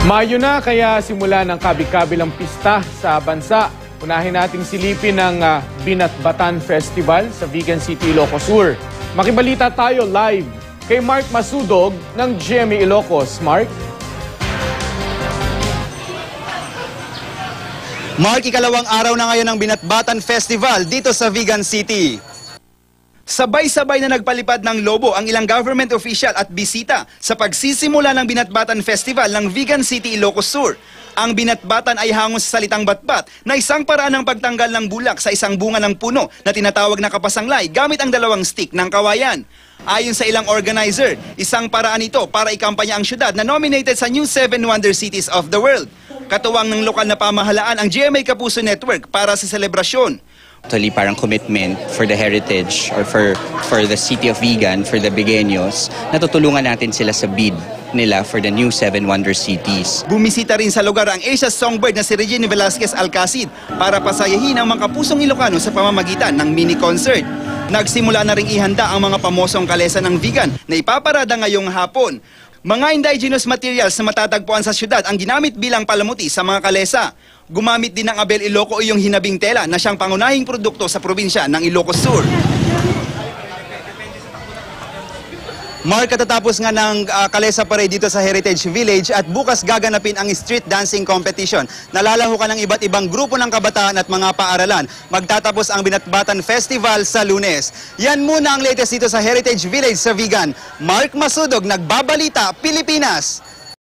Mayo na kaya simula ng kabi-kabilang pista sa bansa. Unahin nating silipin ng Binatbatan Festival sa Vigan City, Ilocos Sur. Makibalita tayo live kay Mark Masudog ng GMA Ilocos. Mark? Mark, ikalawang araw na ngayon ng Binatbatan Festival dito sa Vigan City. Sabay-sabay na nagpalipad ng lobo ang ilang government official at bisita sa pagsisimula ng Binatbatan Festival ng Vigan City, Ilocos Sur. Ang binatbatan ay hango sa salitang batbat na isang paraan ng pagtanggal ng bulak sa isang bunga ng puno na tinatawag na kapasanglay gamit ang dalawang stick ng kawayan. Ayon sa ilang organizer, isang paraan ito para ikampanya ang syudad na nominated sa New 7 Wonder Cities of the World. Katuwang ng lokal na pamahalaan ang GMA Kapuso Network para sa selebrasyon. Actually, parang commitment for the heritage or for the city of Vigan, for the Bigueños, natutulungan natin sila sa bid nila for the new 7 Wonder Cities. Bumisita rin sa lugar ang Asia's Songbird na si Regine Velasquez Alcacid para pasayahin ang mga kapusong Ilocano sa pamamagitan ng mini-concert. Nagsimula na ring ihanda ang mga pamosong kalesa ng Vigan na ipaparada ngayong hapon. Mga indigenous materials na matatagpuan sa syudad ang ginamit bilang palamuti sa mga kalesa. Gumamit din ng Abel Iloco o yung hinabing tela na siyang pangunahing produkto sa probinsya ng Ilocos Sur. Mark, katatapos nga ng Kalesa Parade dito sa Heritage Village at bukas gaganapin ang street dancing competition. Nalalahukan ng iba't ibang grupo ng kabataan at mga paaralan. Magtatapos ang Binatbatan Festival sa Lunes. Yan muna ang latest dito sa Heritage Village sa Vigan. Mark Masudog, Nagbabalita, Pilipinas.